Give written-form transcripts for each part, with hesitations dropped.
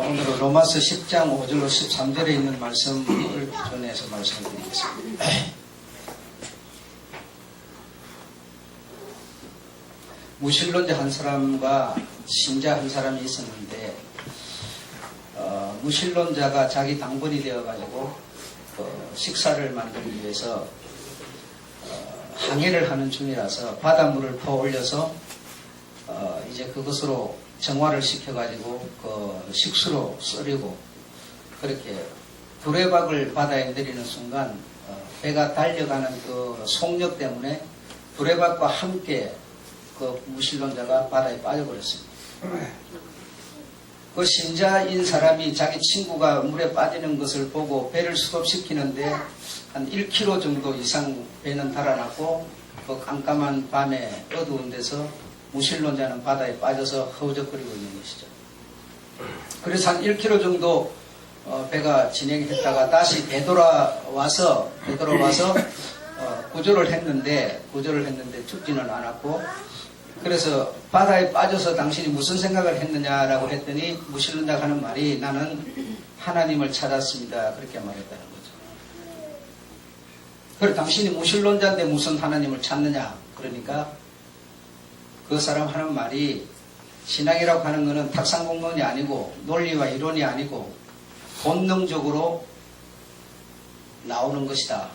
오늘은 로마서 10장 5절로 13절에 있는 말씀을 전해서 말씀을 드리겠습니다. 무신론자 한 사람과 신자 한 사람이 있었는데 무신론자가 자기 당번이 되어가지고 식사를 만들기 위해서 항해를 하는 중이라서 바닷물을 퍼올려서 이제 그것으로 정화를 시켜가지고 그 식수로 썰이고 그렇게 두레박을 바다에 내리는 순간 배가 달려가는 그 속력 때문에 두레박과 함께 그 무신론자가 바다에 빠져버렸습니다. 그 신자인 사람이 자기 친구가 물에 빠지는 것을 보고 배를 스톱시키는데 한 1km 정도 이상 배는 달아났고 그 깜깜한 밤에 어두운 데서 무신론자는 바다에 빠져서 허우적거리고 있는 것이죠. 그래서 한 1km 정도 배가 진행했다가 다시 되돌아와서 구조를 했는데 죽지는 않았고, 그래서 바다에 빠져서 당신이 무슨 생각을 했느냐라고 했더니 무신론자가 하는 말이 나는 하나님을 찾았습니다. 그렇게 말했다는 거죠. 그래 당신이 무신론자인데 무슨 하나님을 찾느냐? 그러니까 그 사람 하는 말이 신앙이라고 하는 것은 탁상공론이 아니고 논리와 이론이 아니고 본능적으로 나오는 것이다.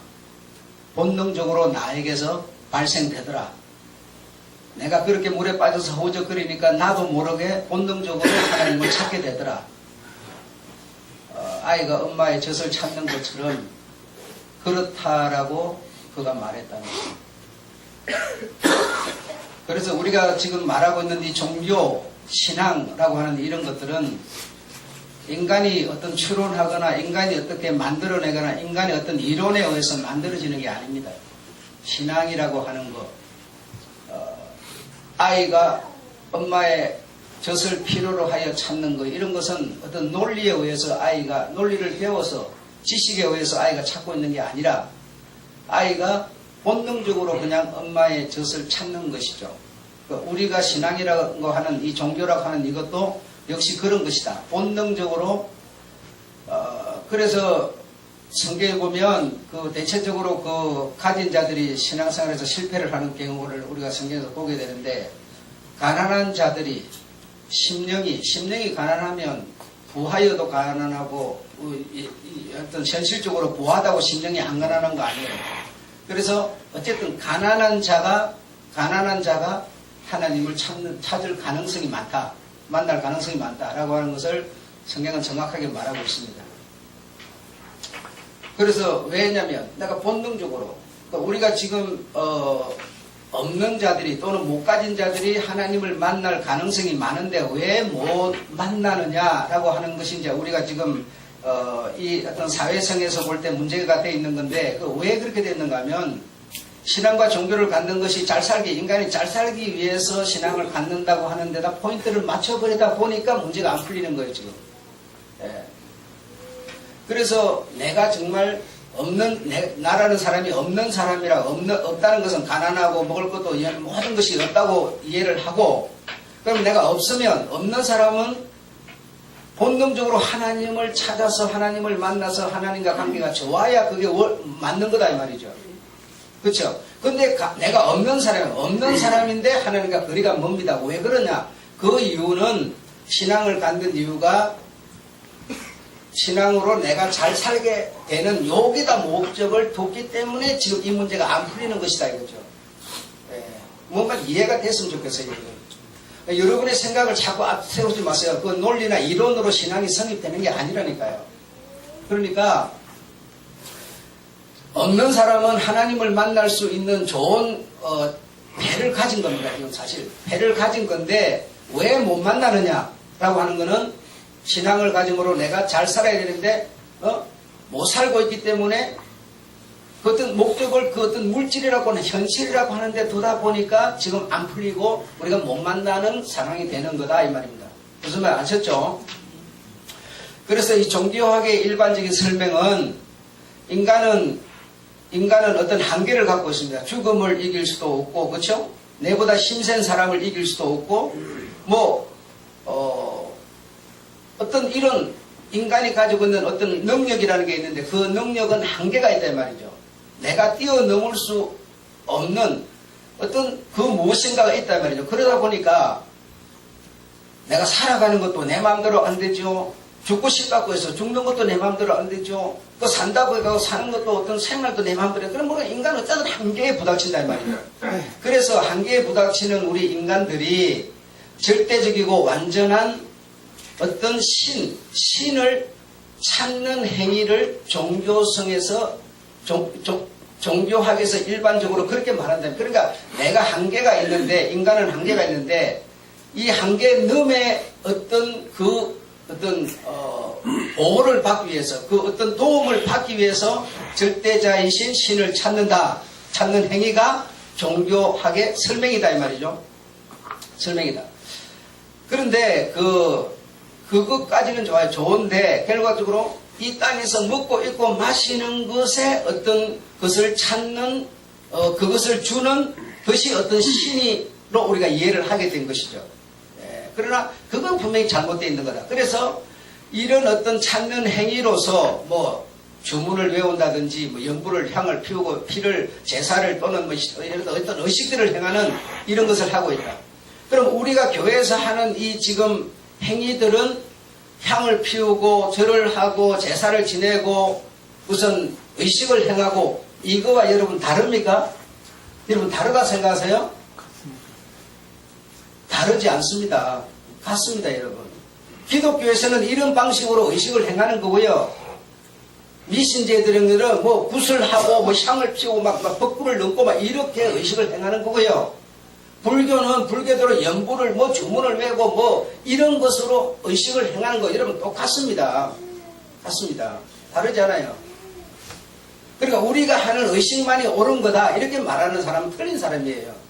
본능적으로 나에게서 발생되더라. 내가 그렇게 물에 빠져서 허우적거리니까 나도 모르게 본능적으로 하나님을 찾게 되더라. 아이가 엄마의 젖을 찾는 것처럼 그렇다라고 그가 말했다는 거죠. 그래서 우리가 지금 말하고 있는 이 종교, 신앙이라고 하는 이런 것들은 인간이 어떤 추론하거나 인간이 어떻게 만들어내거나 인간의 어떤 이론에 의해서 만들어지는 게 아닙니다. 신앙이라고 하는 것, 아이가 엄마의 젖을 필요로 하여 찾는 것, 이런 것은 어떤 논리에 의해서 아이가 논리를 배워서 지식에 의해서 아이가 찾고 있는 게 아니라 아이가 본능적으로 그냥 엄마의 젖을 찾는 것이죠. 우리가 신앙이라고 하는 이 종교라고 하는 이것도 역시 그런 것이다. 본능적으로 그래서 성경에 보면 그 대체적으로 그 가진 자들이 신앙생활에서 실패를 하는 경우를 우리가 성경에서 보게 되는데, 가난한 자들이 심령이 가난하면 부하여도 가난하고 어떤 현실적으로 부하다고 심령이 안 가난한 거 아니에요. 그래서 어쨌든 가난한 자가 하나님을 찾을 가능성이 많다, 만날 가능성이 많다라고 하는 것을 성경은 정확하게 말하고 있습니다. 그래서 왜냐면 내가 본능적으로 우리가 지금 없는 자들이 또는 못 가진 자들이 하나님을 만날 가능성이 많은데 왜 못 만나느냐라고 하는 것이 이제 우리가 지금 이 어떤 사회성에서 볼 때 문제가 되어 있는 건데, 왜 그렇게 됐는가 하면 신앙과 종교를 갖는 것이 인간이 잘 살기 위해서 신앙을 갖는다고 하는 데다 포인트를 맞춰버리다 보니까 문제가 안 풀리는 거예요, 지금. 예. 그래서 내가 정말 나라는 사람이 없는 사람이라, 없다는 것은 가난하고 먹을 것도 모든 것이 없다고 이해를 하고, 그럼 내가 없는 사람은 본능적으로 하나님을 찾아서 하나님을 만나서 하나님과 관계가 좋아야 그게 맞는 거다 이 말이죠. 그렇죠? 근데 내가 없는 사람인데 하나님과 거리가 멉니다. 왜 그러냐? 그 이유는 신앙을 갖는 이유가 신앙으로 내가 잘 살게 되는 여기다 목적을 뒀기 때문에 지금 이 문제가 안 풀리는 것이다 이거죠. 예. 뭔가 이해가 됐으면 좋겠어요. 여러분의 생각을 자꾸 앞세우지 마세요. 그 논리나 이론으로 신앙이 성립되는 게 아니라니까요. 그러니까 없는 사람은 하나님을 만날 수 있는 좋은 배를 가진 겁니다. 이건 사실 배를 가진 건데 왜 못 만나느냐라고 하는 거는 신앙을 가짐으로 내가 잘 살아야 되는데 못 살고 있기 때문에 그 어떤 목적을 그 어떤 물질이라고 하는 현실이라고 하는데 두다 보니까 지금 안 풀리고 우리가 못 만나는 상황이 되는 거다 이 말입니다. 무슨 말 아셨죠? 그래서 이 종교학의 일반적인 설명은 인간은 어떤 한계를 갖고 있습니다. 죽음을 이길 수도 없고, 그렇죠? 내보다 힘센 사람을 이길 수도 없고, 어떤 이런 인간이 가지고 있는 어떤 능력이라는 게 있는데 그 능력은 한계가 있단 말이죠. 내가 뛰어넘을 수 없는 어떤 그 무엇인가가 있단 말이죠. 그러다 보니까 내가 살아가는 것도 내 마음대로 안 되죠. 죽고 싶다고 해서 죽는 것도 내 마음대로 안 되죠. 또 산다고 해서 사는 것도 어떤 생활도 내 마음대로. 그럼 뭐 인간은 어쨌든 한계에 부닥친단 말이에요. 그래서 한계에 부닥치는 우리 인간들이 절대적이고 완전한 어떤 신을 찾는 행위를 종교성에서 종교학에서 일반적으로 그렇게 말한다. 그러니까 내가 한계가 있는데 인간은 한계가 있는데 이 한계 넘의 어떤 보호를 받기 위해서 그 어떤 도움을 받기 위해서 절대자이신 신을 찾는 행위가 종교학의 설명이다 이 말이죠. 설명이다. 그런데 그것까지는 좋아요. 좋은데 결과적으로 이 땅에서 먹고 입고 마시는 것에 어떤 것을 찾는 그것을 주는 것이 어떤 신이로 우리가 이해를 하게 된 것이죠. 그러나 그건 분명히 잘못되어 있는 거다. 그래서 이런 어떤 찾는 행위로서 뭐 주문을 외운다든지 뭐 연부를 향을 피우고 피를 제사를 또는 뭐 어떤 의식들을 행하는 이런 것을 하고 있다. 그럼 우리가 교회에서 하는 이 지금 행위들은 향을 피우고 절을 하고 제사를 지내고 우선 의식을 행하고 이거와 여러분 다릅니까? 여러분 다르다 생각하세요? 다르지 않습니다. 같습니다, 여러분. 기독교에서는 이런 방식으로 의식을 행하는 거고요. 미신제들은 뭐 구슬하고 뭐 향을 피우고 막 벚불을 넘고 막 이렇게 의식을 행하는 거고요. 불교는 불교대로 연부를 뭐 주문을 외고 뭐 이런 것으로 의식을 행하는 거 여러분 똑같습니다. 같습니다. 다르지 않아요. 그러니까 우리가 하는 의식만이 옳은 거다 이렇게 말하는 사람은 틀린 사람이에요.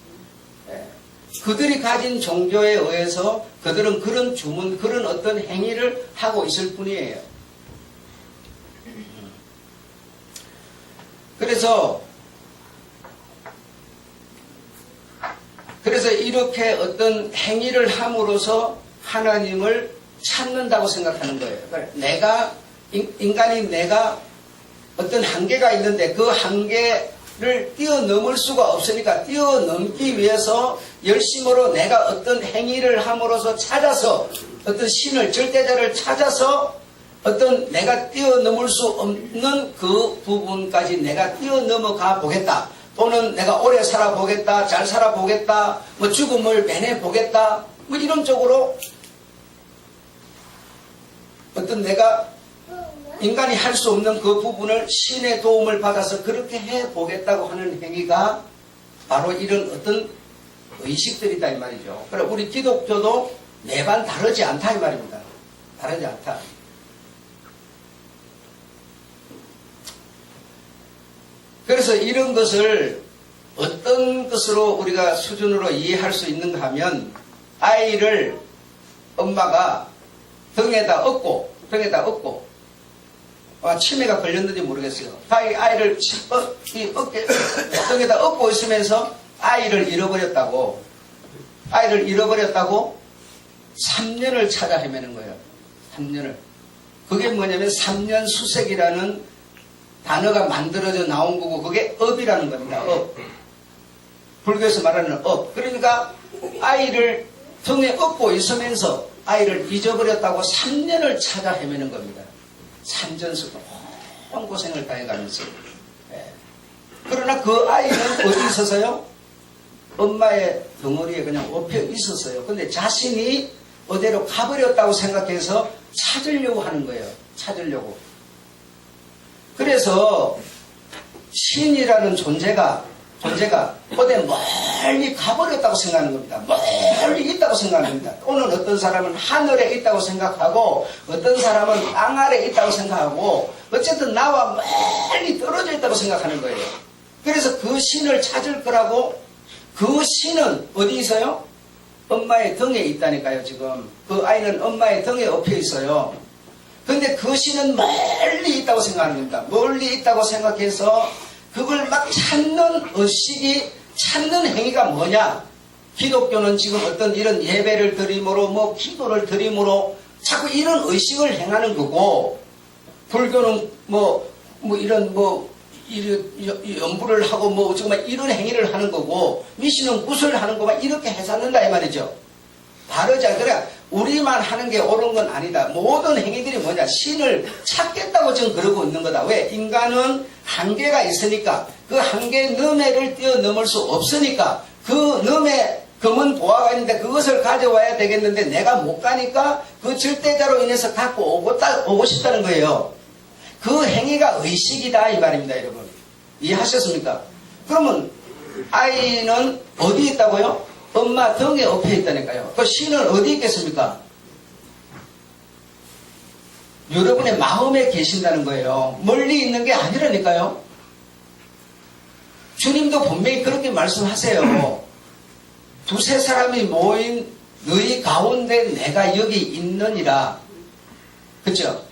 그들이 가진 종교에 의해서 그들은 그런 주문, 그런 어떤 행위를 하고 있을 뿐이에요. 그래서 이렇게 어떤 행위를 함으로써 하나님을 찾는다고 생각하는 거예요. 인간인 내가 어떤 한계가 있는데 그 한계를 뛰어넘을 수가 없으니까 뛰어넘기 위해서 열심으로 내가 어떤 행위를 함으로써 찾아서 어떤 신을, 절대자를 찾아서 어떤 내가 뛰어넘을 수 없는 그 부분까지 내가 뛰어넘어가 보겠다. 또는 내가 오래 살아보겠다, 잘 살아보겠다, 뭐 죽음을 면해보겠다, 뭐 이런 쪽으로 어떤 내가 인간이 할 수 없는 그 부분을 신의 도움을 받아서 그렇게 해보겠다고 하는 행위가 바로 이런 어떤 의식들이다 이 말이죠. 그래 우리 기독교도 매반 다르지 않다 이 말입니다. 다르지 않다. 그래서 이런 것을 어떤 것으로 우리가 수준으로 이해할 수 있는가 하면 아이를 엄마가 등에다 업고 치매가 걸렸는지 모르겠어요. 아이를 등에다 업고 있으면서 아이를 잃어버렸다고 3년을 찾아 헤매는 거예요. 3년을. 그게 뭐냐면 3년 수색이라는 단어가 만들어져 나온 거고 그게 업이라는 겁니다. 업. 불교에서 말하는 업. 그러니까 아이를 등에 업고 있으면서 아이를 잊어버렸다고 3년을 찾아 헤매는 겁니다. 산전수도 온 고생을 다해가면서. 그러나 그 아이는 어디 있었어요? 엄마의 덩어리에 그냥 업혀 있었어요. 근데 자신이 어디로 가버렸다고 생각해서 찾으려고 하는 거예요. 찾으려고. 그래서 신이라는 존재가 어디 멀리 가버렸다고 생각하는 겁니다. 멀리 있다고 생각하는 겁니다. 오늘 어떤 사람은 하늘에 있다고 생각하고 어떤 사람은 땅 아래에 있다고 생각하고 어쨌든 나와 멀리 떨어져 있다고 생각하는 거예요. 그래서 그 신을 찾을 거라고 그 신은 어디 있어요? 엄마의 등에 있다니까요. 지금 그 아이는 엄마의 등에 엎여 있어요. 근데 그 신은 멀리 있다고 생각하는 겁니다. 멀리 있다고 생각해서 그걸 막 찾는 의식이 찾는 행위가 뭐냐? 기독교는 지금 어떤 이런 예배를 드림으로 뭐 기도를 드림으로 자꾸 이런 의식을 행하는 거고, 불교는 이런 연부를 하고 정말 이런 행위를 하는 거고, 미신은 구슬을 하는 거만 이렇게 해산는다 이 말이죠. 바르자. 그래 우리만 하는 게 옳은 건 아니다. 모든 행위들이 뭐냐, 신을 찾겠다고 지금 그러고 있는 거다. 왜? 인간은 한계가 있으니까, 그 한계 너머를 뛰어넘을 수 없으니까, 그 너머에 검은 보화가 있는데 그것을 가져와야 되겠는데 내가 못 가니까 그 절대자로 인해서 갖고 오고 싶다는 거예요. 그 행위가 의식이다 이 말입니다, 여러분. 이해하셨습니까? 그러면 아이는 어디 있다고요? 엄마 등에 엎여 있다니까요. 그 신은 어디 있겠습니까? 여러분의 마음에 계신다는 거예요. 멀리 있는 게 아니라니까요. 주님도 분명히 그렇게 말씀하세요. 두세 사람이 모인 너희 가운데 내가 여기 있느니라. 그렇죠?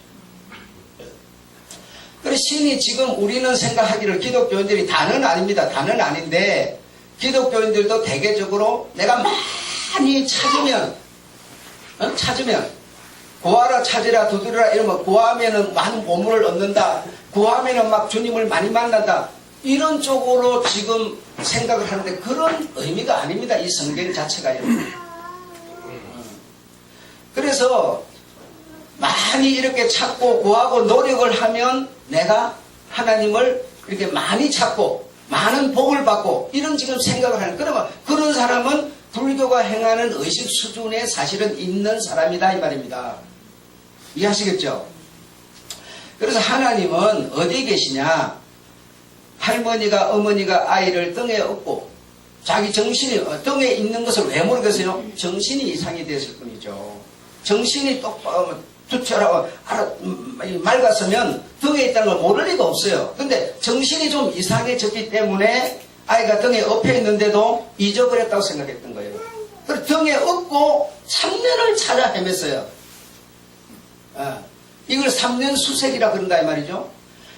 그래서 신이 지금 우리는 생각하기를, 기독교인들이 다는 아닙니다. 다는 아닌데, 기독교인들도 대개적으로 내가 많이 찾으면 구하라 찾으라 두드리라 이러면, 구하면은 많은 보물을 얻는다, 구하면은 막 주님을 많이 만난다, 이런 쪽으로 지금 생각을 하는데 그런 의미가 아닙니다. 이 성경 자체가요. 그래서 많이 이렇게 찾고 구하고 노력을 하면 내가 하나님을 이렇게 많이 찾고 많은 복을 받고 이런 지금 생각을 하는, 그러면 그런 사람은 불교가 행하는 의식 수준에 사실은 있는 사람이다 이 말입니다. 이해하시겠죠? 그래서 하나님은 어디에 계시냐? 할머니가 어머니가 아이를 등에 업고 자기 정신이 등에 있는 것을 왜 모르겠어요? 정신이 이상이 되었을 뿐이죠. 정신이 똑바로 투철하고 맑았으면 등에 있다는 걸 모를 리가 없어요. 근데 정신이 좀 이상해졌기 때문에 아이가 등에 엎여 있는데도 잊어버렸다고 생각했던 거예요. 그래서 등에 업고 3년을 찾아 헤맸어요. 이걸 3년 수색이라 그런다 이 말이죠.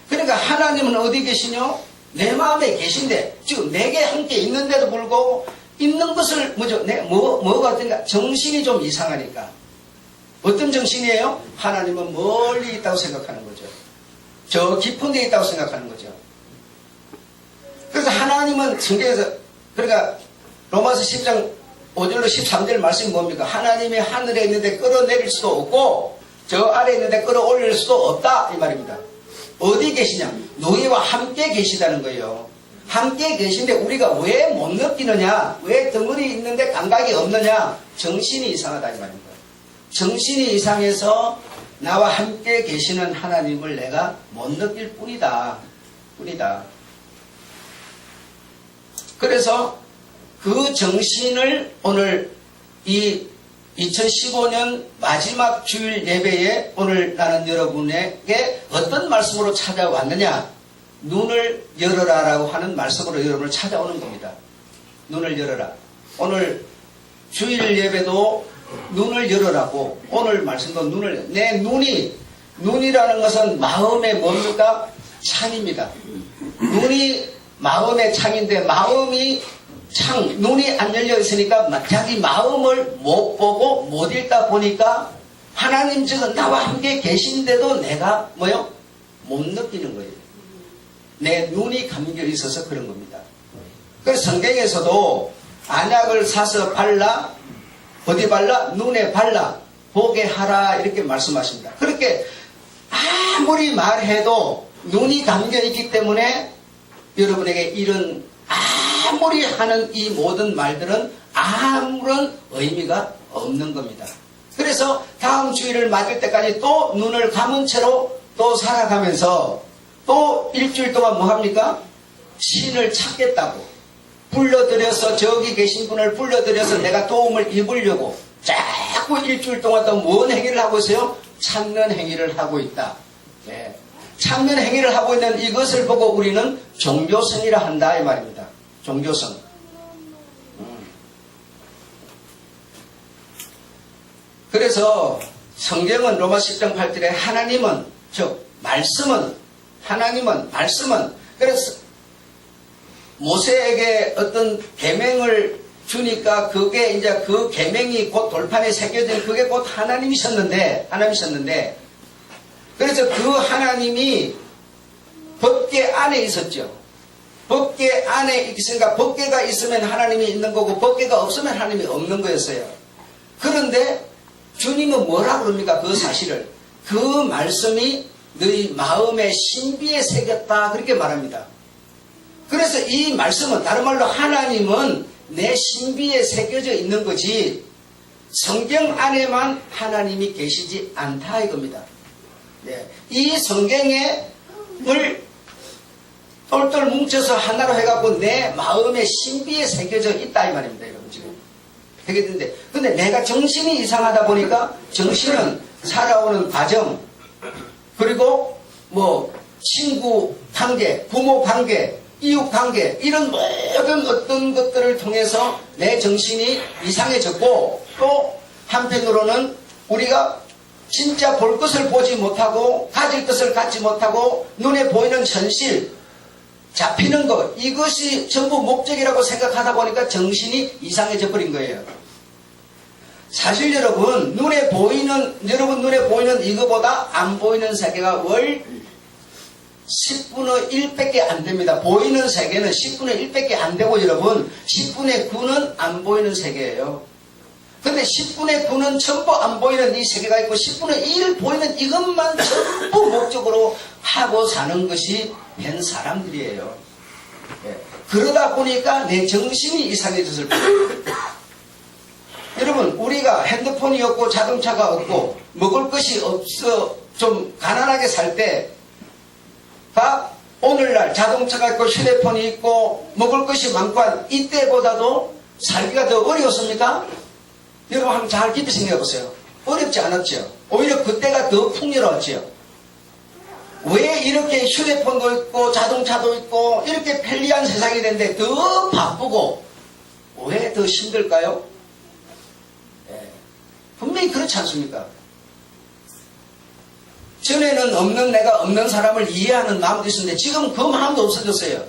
그러니까 하나님은 어디 계시뇨? 내 마음에 계신데, 지금 내게 함께 있는데도 불구하고 있는 것을 뭐가 어떤가? 정신이 좀 이상하니까. 어떤 정신이에요? 하나님은 멀리 있다고 생각하는 거죠. 저 깊은 데 있다고 생각하는 거죠. 그래서 하나님은 성경에서, 그러니까 로마서 10장 5절로 13절 말씀이 뭡니까? 하나님이 하늘에 있는데 끌어내릴 수도 없고 저 아래에 있는데 끌어올릴 수도 없다 이 말입니다. 어디 계시냐? 너희와 함께 계시다는 거예요. 함께 계신데 우리가 왜 못 느끼느냐? 왜 덩어리 있는데 감각이 없느냐? 정신이 이상하다 이 말입니다. 정신이 이상해서 나와 함께 계시는 하나님을 내가 못 느낄 뿐이다. 그래서 그 정신을 오늘 이 2015년 마지막 주일 예배에 오늘 나는 여러분에게 어떤 말씀으로 찾아왔느냐? 눈을 열어라 라고 하는 말씀으로 여러분을 찾아오는 겁니다. 눈을 열어라. 오늘 주일 예배도 눈을 열어라고, 오늘 말씀도 내 눈이라는 것은 마음의 뭡니까? 창입니다. 눈이 마음의 창인데 마음이 눈이 안 열려 있으니까 자기 마음을 못 보고 못 읽다 보니까 하나님 즉은 나와 함께 계신데도 내가 못 느끼는 거예요. 내 눈이 감겨 있어서 그런 겁니다. 그래서 성경에서도 안약을 사서 발라, 어디 발라? 눈에 발라 보게 하라 이렇게 말씀하십니다. 그렇게 아무리 말해도 눈이 감겨 있기 때문에 여러분에게 이런 아무리 하는 이 모든 말들은 아무런 의미가 없는 겁니다. 그래서 다음 주일을 맞을 때까지 또 눈을 감은 채로 또 살아가면서 또 일주일 동안 뭐 합니까? 신을 찾겠다고 불러들여서, 저기 계신 분을 불러들여서 내가 도움을 입으려고 자꾸 일주일 동안 또 뭔 행위를 하고 있어요? 찾는 행위를 하고 있다. 네. 찾는 행위를 하고 있는 이것을 보고 우리는 종교성이라 한다 이 말입니다. 종교성. 그래서 성경은 로마 10장 8절에 하나님은, 즉 말씀은, 그래서 모세에게 어떤 계명을 주니까 그게 이제 그 계명이 곧 돌판에 새겨진 그게 곧 하나님이셨는데 그래서 그 하나님이 법계 안에 있었죠. 법계 안에 있으니까 법계가 있으면 하나님이 있는 거고 법계가 없으면 하나님이 없는 거였어요. 그런데 주님은 뭐라 그럽니까? 그 사실을. 그 말씀이 너희 마음의 신비에 새겼다 그렇게 말합니다. 그래서 이 말씀은 다른 말로 하나님은 내 신비에 새겨져 있는 거지 성경 안에만 하나님이 계시지 않다 이겁니다. 네. 이 성경을 똘똘 뭉쳐서 하나로 해갖고 내 마음의 신비에 새겨져 있다 이 말입니다. 여러분 지금 새겨졌는데 근데 내가 정신이 이상하다 보니까 정신은 살아오는 과정 그리고 뭐 친구 관계, 부모 관계, 이웃 관계 이런 모든 어떤 것들을 통해서 내 정신이 이상해졌고 또 한편으로는 우리가 진짜 볼 것을 보지 못하고 가질 것을 갖지 못하고 눈에 보이는 현실 잡히는 것 이것이 전부 목적이라고 생각하다 보니까 정신이 이상해져 버린 거예요. 사실 여러분 눈에 보이는 이거보다 안 보이는 세계가 월 10분의 1밖에 안 됩니다. 보이는 세계는 10분의 1밖에 안 되고 여러분 10분의 9는 안 보이는 세계예요. 근데 10분의 9는 전부 안 보이는 이 세계가 있고 10분의 1 보이는 이것만 전부 목적으로 하고 사는 것이 된 사람들이에요. 예. 그러다 보니까 내 정신이 이상해졌을 거예요. 여러분 우리가 핸드폰이 없고 자동차가 없고 먹을 것이 없어 좀 가난하게 살 때가 오늘날 자동차가 있고 휴대폰이 있고 먹을 것이 많고 이때보다도 살기가 더 어려웠습니까? 여러분 한번 잘 깊이 생각해 보세요. 어렵지 않았죠. 오히려 그때가 더 풍요로웠죠. 왜 이렇게 휴대폰도 있고 자동차도 있고 이렇게 편리한 세상이 됐는데 더 바쁘고 왜 더 힘들까요? 분명히 그렇지 않습니까? 전에는 없는 내가 없는 사람을 이해하는 마음도 있었는데 지금 그 마음도 없어졌어요.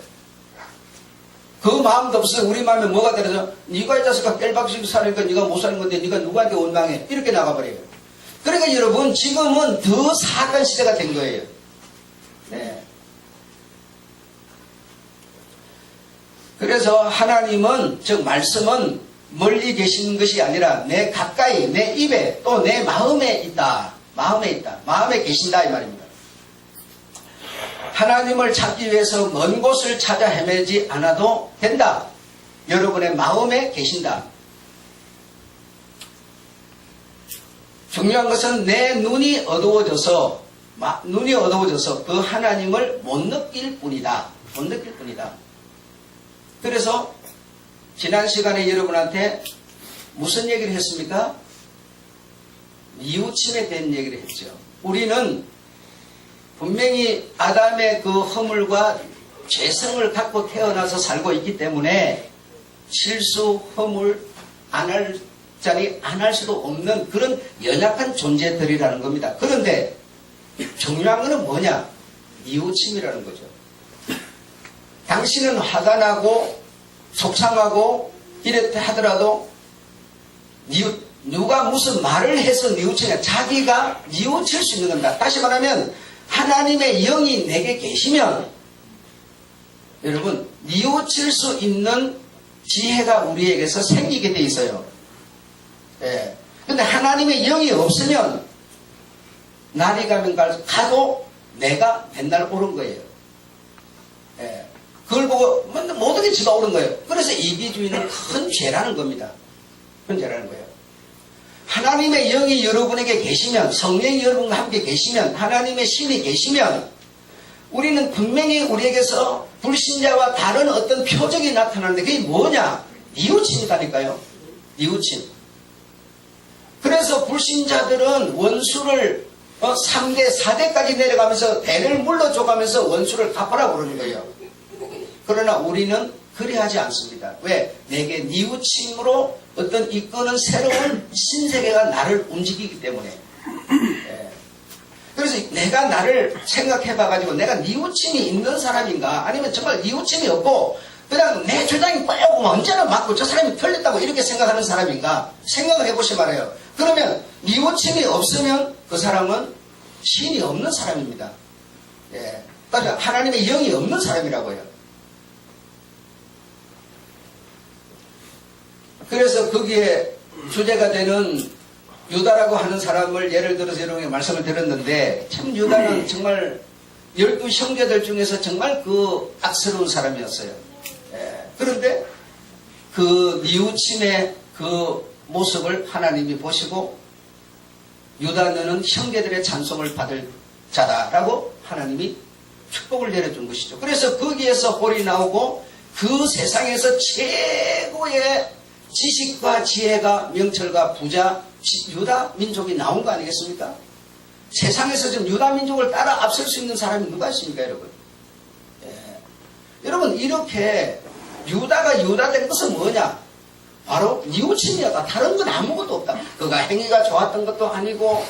그 마음도 없어서 우리 마음에 뭐가 들어서 네가 이 자식아 깰박식 사니까 네가 못 사는 건데 네가 누구한테 원망해 이렇게 나가버려요. 그러니까 여러분 지금은 더 사악한 시대가 된 거예요. 네. 그래서 하나님은 즉 말씀은 멀리 계시는 것이 아니라 내 가까이 내 입에 또 내 마음에 있다. 마음에 계신다 이 말입니다. 하나님을 찾기 위해서 먼 곳을 찾아 헤매지 않아도 된다. 여러분의 마음에 계신다. 중요한 것은 내 눈이 어두워져서 그 하나님을 못 느낄 뿐이다. 그래서 지난 시간에 여러분한테 무슨 얘기를 했습니까? 뉘우침에 대한 얘기를 했죠. 우리는 분명히 아담의 그 허물과 죄성을 갖고 태어나서 살고 있기 때문에 실수, 허물, 안 할 자리 안 할 수도 없는 그런 연약한 존재들이라는 겁니다. 그런데 중요한 것은 뭐냐? 뉘우침이라는 거죠. 당신은 화가 나고 속상하고 이랬다 하더라도 누가 무슨 말을 해서 뉘우치냐? 자기가 뉘우칠 수 있는 겁니다. 다시 말하면 하나님의 영이 내게 계시면 여러분 뉘우칠 수 있는 지혜가 우리에게서 생기게 돼 있어요. 예. 근데 하나님의 영이 없으면 날이 가면 가도 내가 맨날 옳은 거예요. 예. 그걸 보고 모든 게 지가 옳은 거예요. 그래서 이기주의는 큰 죄라는 겁니다. 큰 죄라는 거예요. 하나님의 영이 여러분에게 계시면 성령이 여러분과 함께 계시면 하나님의 신이 계시면 우리는 분명히 우리에게서 불신자와 다른 어떤 표적이 나타나는데 그게 뭐냐? 뉘우침이다니까요. 뉘우침. 그래서 불신자들은 원수를 3대, 4대까지 내려가면서 대를 물러줘가면서 원수를 갚아라 그러는 거예요. 그러나 우리는 그리하지 않습니다. 왜? 내게 뉘우침으로 어떤 이끄는 새로운 신세계가 나를 움직이기 때문에. 예. 그래서 내가 나를 생각해봐가지고 내가 뉘우침이 있는 사람인가 아니면 정말 뉘우침이 없고 그냥 내 주장이 뻔하고 언제나 맞고 저 사람이 틀렸다고 이렇게 생각하는 사람인가? 생각을 해보시 말아요. 그러면 뉘우침이 없으면 그 사람은 신이 없는 사람입니다. 예. 그러니까 하나님의 영이 없는 사람이라고요. 그래서 거기에 주제가 되는 유다라고 하는 사람을 예를 들어서 여러분에게 말씀을 드렸는데, 참 유다는 정말 12 형제들 중에서 정말 그 악스러운 사람이었어요. 예. 그런데 그 뉘우침의 그 모습을 하나님이 보시고, 유다 너는 형제들의 찬송을 받을 자다라고 하나님이 축복을 내려준 것이죠. 그래서 거기에서 홀이 나오고 그 세상에서 최고의 지식과 지혜가 명철과 부자 유다 민족이 나온 거 아니겠습니까? 세상에서 지금 유다 민족을 따라 앞설 수 있는 사람이 누가 있습니까, 여러분? 예. 여러분, 이렇게 유다가 유다 된 것은 뭐냐? 바로 뉘우침이었다. 다른 건 아무것도 없다. 그가 행위가 좋았던 것도 아니고,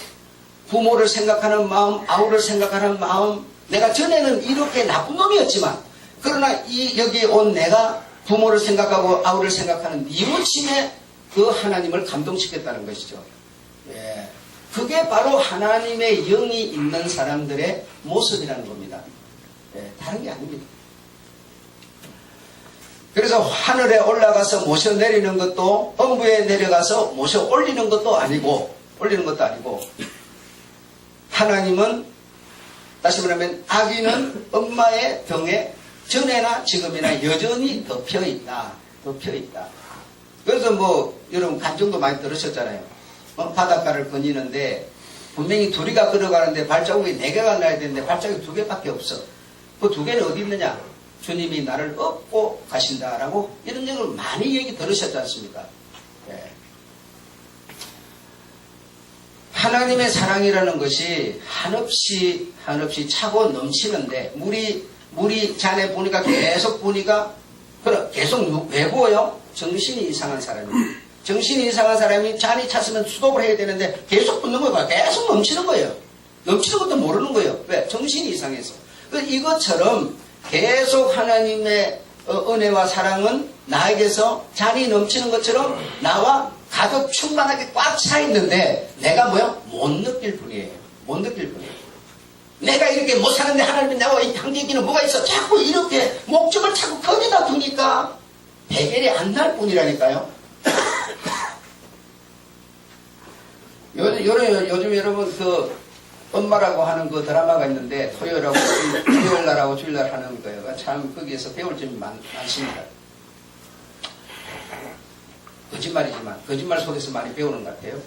부모를 생각하는 마음, 아우를 생각하는 마음, 내가 전에는 이렇게 나쁜 놈이었지만, 그러나 여기에 온 내가 부모를 생각하고 아우를 생각하는 뉘우침에 그 하나님을 감동시켰다는 것이죠. 예. 그게 바로 하나님의 영이 있는 사람들의 모습이라는 겁니다. 예. 다른 게 아닙니다. 그래서 하늘에 올라가서 모셔 내리는 것도, 엄부에 내려가서 모셔 올리는 것도 아니고, 하나님은, 다시 말하면 아기는 엄마의 등에 전에나 지금이나 여전히 덮여있다. 그래서 여러분 간증도 많이 들으셨잖아요. 바닷가를 거니는데 분명히 둘이가 걸어가는데 발자국이 4개가 나야 되는데 발자국이 2개밖에 없어. 그 2개는 어디 있느냐? 주님이 나를 업고 가신다라고 이런 얘기를 많이 얘기 들으셨지 않습니까? 네. 하나님의 사랑이라는 것이 한없이 차고 넘치는데 물이 잔에 보니까 계속 왜 부어요? 정신이 이상한 사람이에요. 정신이 이상한 사람이 잔이 찼으면 수독을 해야 되는데 계속 붓는 거예요. 계속 넘치는 거예요. 넘치는 것도 모르는 거예요. 왜? 정신이 이상해서. 이것처럼 계속 하나님의 은혜와 사랑은 나에게서 잔이 넘치는 것처럼 나와 가득 충만하게 꽉 차 있는데 내가 못 느낄 뿐이에요. 내가 이렇게 못 사는데 하나님이 나와 한계기는 뭐가 있어? 자꾸 이렇게 목적을 자꾸 거기다 두니까 해결이 안 날 뿐이라니까요. 요즘 여러분 그 엄마라고 하는 그 드라마가 있는데 토요일 날하고 주일 날 하는 거예요. 참 거기에서 배울 점이 많습니다. 거짓말이지만 거짓말 속에서 많이 배우는 것 같아요.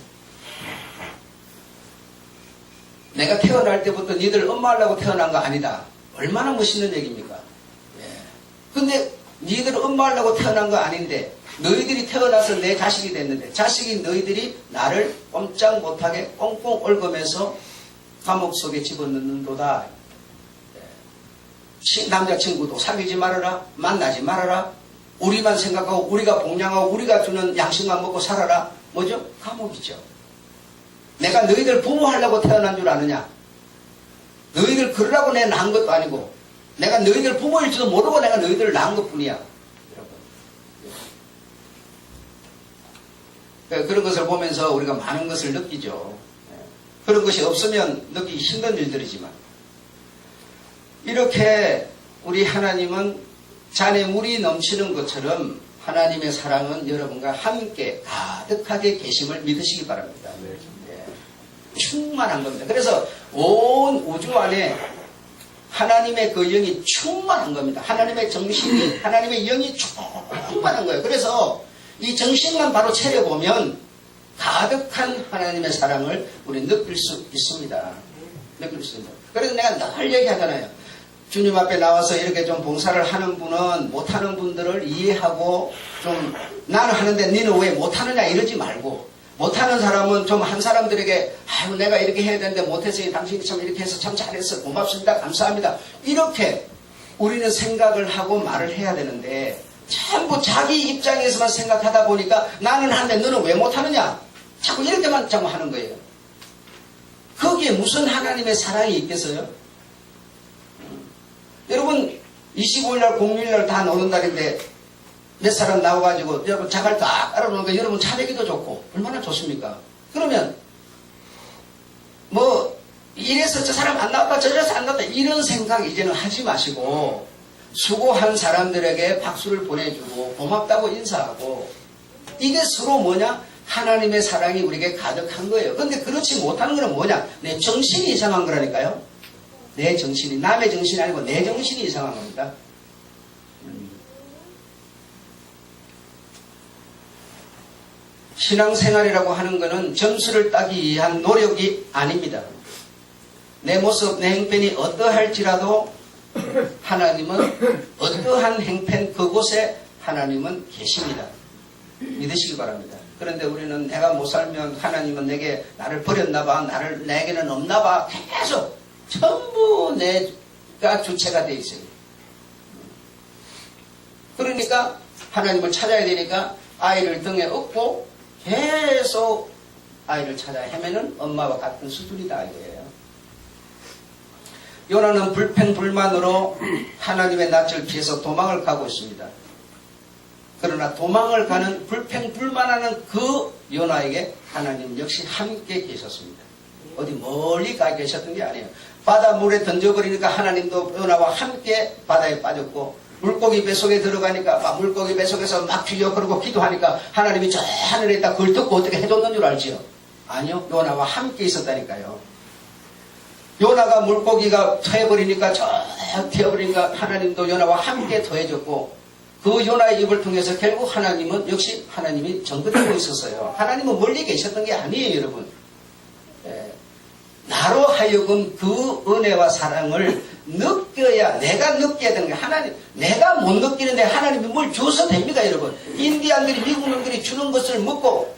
내가 태어날 때부터 니들 엄마 하려고 태어난 거 아니다. 얼마나 멋있는 얘기입니까? 예. 근데 니들 엄마 하려고 태어난 거 아닌데 너희들이 태어나서 내 자식이 됐는데 자식이 너희들이 나를 꼼짝 못하게 꽁꽁 얽으면서 감옥 속에 집어넣는도다. 예. 남자친구도 사귀지 말아라. 만나지 말아라. 우리만 생각하고 우리가 복양하고 우리가 주는 양식만 먹고 살아라. 뭐죠? 감옥이죠. 내가 너희들 부모하려고 태어난 줄 아느냐? 너희들 그러라고 내가 낳은 것도 아니고 내가 너희들 부모일지도 모르고 내가 너희들을 낳은 것뿐이야. 그런 것을 보면서 우리가 많은 것을 느끼죠. 그런 것이 없으면 느끼기 힘든 일들이지만 이렇게 우리 하나님은 잔에 물이 넘치는 것처럼 하나님의 사랑은 여러분과 함께 가득하게 계심을 믿으시기 바랍니다. 충만한 겁니다. 그래서 온 우주 안에 하나님의 그 영이 충만한 겁니다. 하나님의 정신이, 하나님의 영이 충만한 거예요. 그래서 이 정신만 바로 차려보면 가득한 하나님의 사랑을 우리 느낄 수 있습니다. 그래서 내가 늘 얘기하잖아요. 주님 앞에 나와서 이렇게 좀 봉사를 하는 분은 못하는 분들을 이해하고 좀 나는 하는데 너는 왜 못하느냐 이러지 말고 못하는 사람은 좀 한 사람들에게 아유 내가 이렇게 해야 되는데 못해서 당신이 참 이렇게 해서 참 잘했어 고맙습니다 감사합니다 이렇게 우리는 생각을 하고 말을 해야 되는데 전부 자기 입장에서만 생각하다 보니까 나는 하는데 너는 왜 못하느냐 자꾸 이렇게만 자꾸 하는 거예요. 거기에 무슨 하나님의 사랑이 있겠어요? 여러분 25일날 공휴일날 다 노는 날인데 몇 사람 나와가지고 여러분 자갈 딱 깔아놓으니까 여러분 차대기도 좋고 얼마나 좋습니까? 그러면 뭐 이래서 저 사람 안 나왔다 저래서 안 나왔다 이런 생각 이제는 하지 마시고 수고한 사람들에게 박수를 보내주고 고맙다고 인사하고 이게 서로 뭐냐? 하나님의 사랑이 우리에게 가득한 거예요. 그런데 그렇지 못하는 거는 뭐냐? 내 정신이 이상한 거라니까요. 내 정신이 남의 정신이 아니고 내 정신이 이상한 겁니다. 신앙생활이라고 하는 것은 점수를 따기 위한 노력이 아닙니다. 내 모습, 내 행편이 어떠할지라도 하나님은 어떠한 행편 그곳에 하나님은 계십니다. 믿으시기 바랍니다. 그런데 우리는 내가 못 살면 하나님은 내게 나를 버렸나 봐, 내게는 없나 봐 계속 전부 내가 주체가 돼 있어요. 그러니까 하나님을 찾아야 되니까 아이를 등에 업고 계속 아이를 찾아 헤매는 엄마와 같은 수준이다 이거예요. 요나는 불평불만으로 하나님의 낯을 피해서 도망을 가고 있습니다. 그러나 도망을 가는 불평불만하는 그 요나에게 하나님 역시 함께 계셨습니다. 어디 멀리 가 계셨던 게 아니에요. 바다 물에 던져버리니까 하나님도 요나와 함께 바다에 빠졌고 물고기 뱃속에 들어가니까 물고기 뱃속에서 막 죽여 그러고 기도하니까 하나님이 저 하늘에 있다 그걸 듣고 어떻게 해줬는 줄 알지요? 아니요. 요나와 함께 있었다니까요. 요나가 물고기가 터해버리니까 저 튀어버리니까 하나님도 요나와 함께 더해줬고 그 요나의 입을 통해서 결국 하나님은 역시 하나님이 전거되고 있었어요. 하나님은 멀리 계셨던 게 아니에요, 여러분. 나로 하여금 그 은혜와 사랑을 느껴야 내가 느껴야 되는 게 하나님 내가 못 느끼는데 하나님이 뭘 줘서 됩니까 여러분. 인디안들이 미국 놈들이 주는 것을 먹고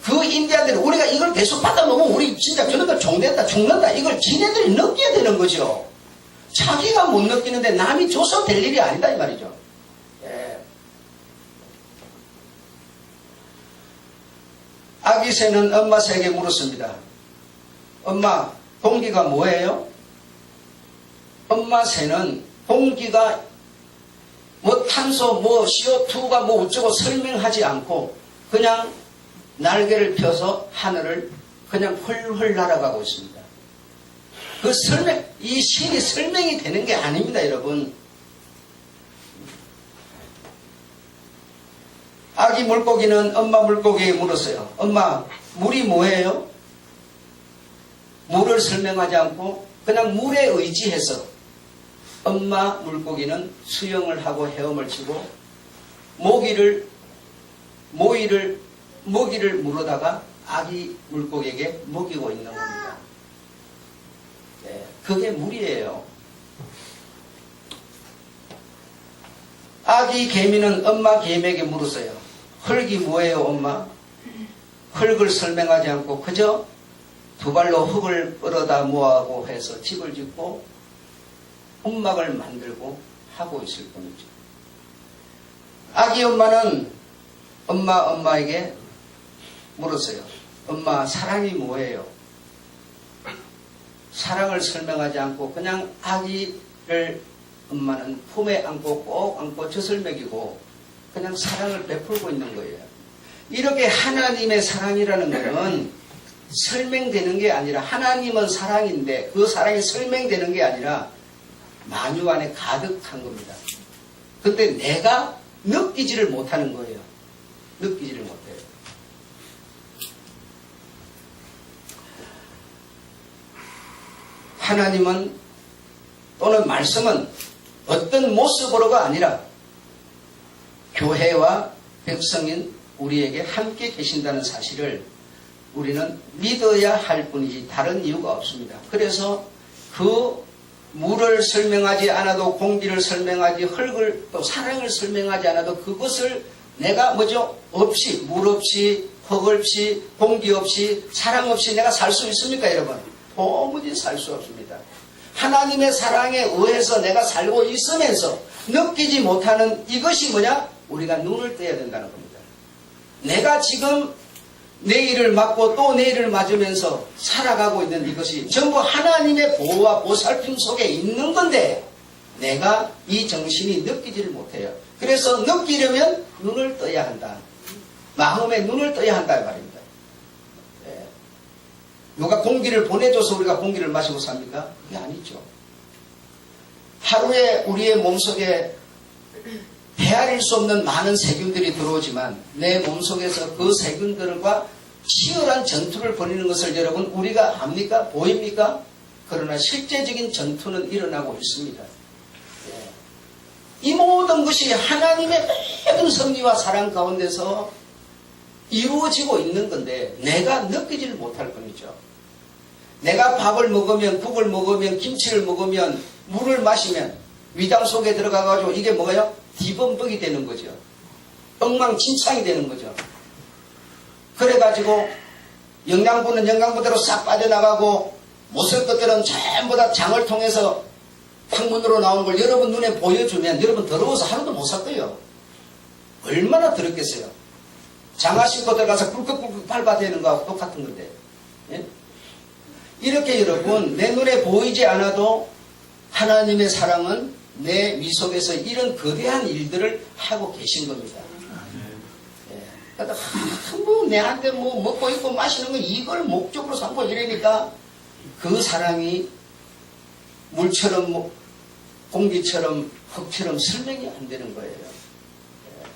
그 인디안들이 우리가 이걸 계속 받아먹으면 우리 진짜 저런가 종된다 죽는다 이걸 지네들이 느껴야 되는 거죠. 자기가 못 느끼는데 남이 줘서 될 일이 아니다 이 말이죠. 아기 새는 엄마 새에게 물었습니다. 엄마, 공기가 뭐예요? 엄마 새는 공기가 뭐 탄소, 뭐 CO2가 뭐 어쩌고 설명하지 않고 그냥 날개를 펴서 하늘을 그냥 훌훌 날아가고 있습니다. 그 이 신이 설명이 되는 게 아닙니다, 여러분. 아기 물고기는 엄마 물고기에게 물었어요. 엄마, 물이 뭐예요? 물을 설명하지 않고 그냥 물에 의지해서 엄마 물고기는 수영을 하고 헤엄을 치고 먹이를 물어다가 아기 물고기에게 먹이고 있는 겁니다. 그게 물이에요. 아기 개미는 엄마 개미에게 물었어요. 흙이 뭐예요, 엄마? 흙을 설명하지 않고 그저 두 발로 흙을 끌어다 모아고 해서 집을 짓고 움막을 만들고 하고 있을 뿐이죠. 아기 엄마는 엄마에게 물었어요. 엄마, 사랑이 뭐예요? 사랑을 설명하지 않고 그냥 아기를 엄마는 품에 안고 꼭 안고 젖을 먹이고 그냥 사랑을 베풀고 있는 거예요. 이렇게 하나님의 사랑이라는 것은 설명되는 게 아니라 하나님은 사랑인데 그 사랑이 설명되는 게 아니라 만유 안에 가득한 겁니다. 근데 내가 느끼지를 못하는 거예요. 느끼지를 못해요. 하나님은 또는 말씀은 어떤 모습으로가 아니라 교회와 백성인 우리에게 함께 계신다는 사실을 우리는 믿어야 할 뿐이지 다른 이유가 없습니다. 그래서 그 물을 설명하지 않아도 공기를 설명하지 흙을 또 사랑을 설명하지 않아도 그것을 내가 없이 물 없이 흙 없이 공기 없이 사랑 없이 내가 살 수 있습니까 여러분? 도무지 살 수 없습니다. 하나님의 사랑에 의해서 내가 살고 있으면서 느끼지 못하는 이것이 뭐냐? 우리가 눈을 떼야 된다는 겁니다. 내가 지금 내일을 맞고 또 내일을 맞으면서 살아가고 있는 이것이 전부 하나님의 보호와 보살핌 속에 있는 건데 내가 이 정신이 느끼지를 못해요. 그래서 느끼려면 눈을 떠야 한다. 마음에 눈을 떠야 한다 이 말입니다. 예. 누가 공기를 보내줘서 우리가 공기를 마시고 삽니까? 그게 아니죠. 하루에 우리의 몸속에 헤아릴 수 없는 많은 세균들이 들어오지만 내 몸속에서 그 세균들과 치열한 전투를 벌이는 것을 여러분 우리가 압니까? 보입니까? 그러나 실제적인 전투는 일어나고 있습니다. 예. 이 모든 것이 하나님의 모든 섭리와 사랑 가운데서 이루어지고 있는 건데 내가 느끼지를 못할 뿐이죠. 내가 밥을 먹으면 국을 먹으면 김치를 먹으면 물을 마시면 위장 속에 들어가가지고 이게 뭐예요? 뒤범벅이 되는 거죠. 엉망진창이 되는 거죠. 그래가지고 영양분은 영양분대로 싹 빠져나가고 못쓸 것들은 전부 다 장을 통해서 항문으로 나오는 걸 여러분 눈에 보여주면 여러분 더러워서 하루도 못 살 거예요. 얼마나 더럽겠어요. 장화 신고 들어가서 꿀꺽꿀꺽 밟아대는 거하고 똑같은 건데. 예? 이렇게 여러분 내 눈에 보이지 않아도 하나님의 사랑은 내 위속에서 이런 거대한 일들을 하고 계신 겁니다. 예. 그러니까 뭐 내한테 뭐 먹고 입고 마시는 거 이걸 목적으로 삼고 이러니까 그 사랑이 물처럼 공기처럼 흙처럼 설명이 안 되는 거예요.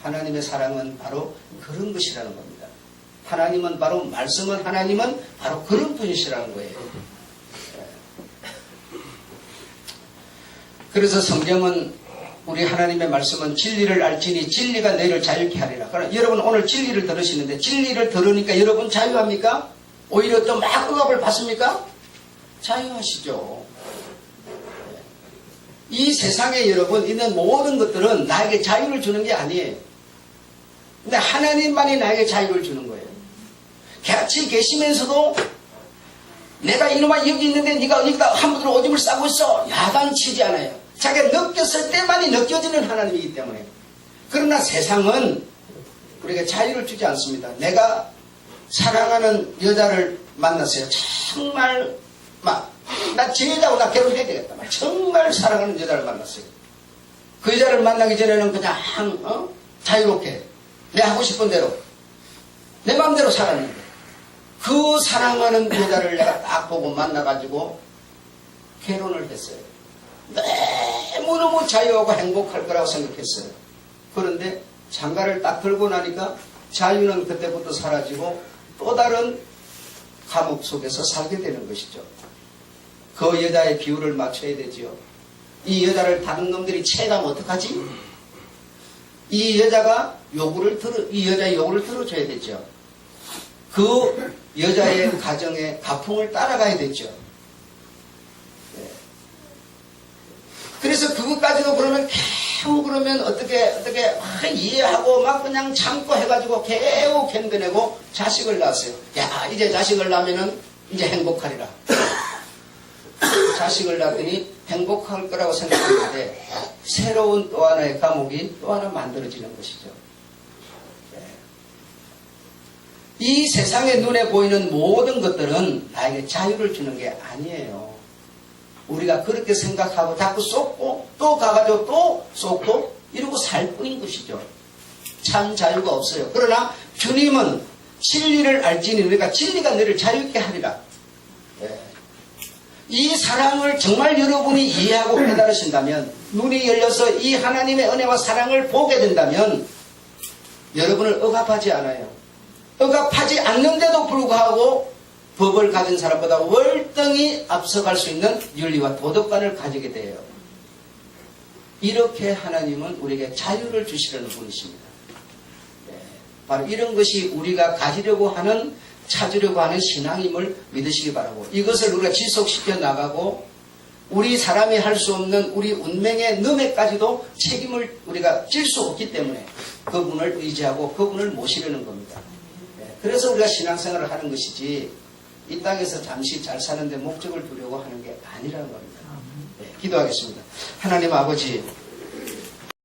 하나님의 사랑은 바로 그런 것이라는 겁니다. 하나님은 바로 말씀은 하나님은 바로 그런 분이시라는 거예요. 그래서 성경은 우리 하나님의 말씀은 진리를 알지니 진리가 너희를 자유케 하리라. 그러나 여러분 오늘 진리를 들으시는데 진리를 들으니까 여러분 자유합니까? 오히려 또 막 억압을 받습니까? 자유하시죠. 이 세상에 여러분 있는 모든 것들은 나에게 자유를 주는 게 아니에요. 근데 하나님만이 나에게 자유를 주는 거예요. 같이 계시면서도 내가 이놈아 여기 있는데 네가 어디다 함부로 오줌을 싸고 있어. 야단치지 않아요. 자기가 느꼈을 때만이 느껴지는 하나님이기 때문에. 그러나 세상은 우리에게 자유를 주지 않습니다. 내가 사랑하는 여자를 만났어요. 정말 나 저 여자하고 나 결혼해야 되겠다. 정말 사랑하는 여자를 만났어요. 그 여자를 만나기 전에는 그냥 자유롭게 내 하고 싶은 대로 내 마음대로 살았는데 그 사랑하는 여자를 내가 딱 보고 만나가지고 결혼을 했어요. 너무너무 자유하고 행복할 거라고 생각했어요. 그런데 장가를 딱 들고 나니까 자유는 그때부터 사라지고 또 다른 감옥 속에서 살게 되는 것이죠. 그 여자의 비율을 맞춰야 되지요. 이 여자를 다른 놈들이 체하면 어떡하지? 이 여자의 요구를 들어줘야 되죠. 그 여자의 가정의 가풍을 따라가야 되죠. 네. 그래서 그것까지도 그러면 겨우 그러면 어떻게 이해하고 막 그냥 참고 해가지고 겨우 견뎌내고 자식을 낳았어요. 야 이제 자식을 낳으면은 이제 행복하리라. 자식을 낳더니 행복할 거라고 생각했는데 새로운 또 하나의 감옥이 또 하나 만들어지는 것이죠. 네. 이 세상의 눈에 보이는 모든 것들은 나에게 자유를 주는 게 아니에요. 우리가 그렇게 생각하고 자꾸 쏟고 또 가가지고 또 쏟고 이러고 살 뿐인 것이죠. 참 자유가 없어요. 그러나 주님은 진리를 알지니 우리가 진리가 너를 자유있게 하리라. 네. 이 사랑을 정말 여러분이 이해하고 깨달으신다면 눈이 열려서 이 하나님의 은혜와 사랑을 보게 된다면 여러분을 억압하지 않아요. 억압하지 않는데도 불구하고 법을 가진 사람보다 월등히 앞서갈 수 있는 윤리와 도덕관을 가지게 돼요. 이렇게 하나님은 우리에게 자유를 주시려는 분이십니다. 네, 바로 이런 것이 우리가 가지려고 하는 찾으려고 하는 신앙임을 믿으시기 바라고 이것을 우리가 지속시켜 나가고 우리 사람이 할 수 없는 우리 운명의 능에까지도 책임을 우리가 질 수 없기 때문에 그분을 의지하고 그분을 모시려는 겁니다. 네, 그래서 우리가 신앙생활을 하는 것이지 이 땅에서 잠시 잘 사는데 목적을 두려고 하는 게 아니라는 겁니다. 네, 기도하겠습니다. 하나님 아버지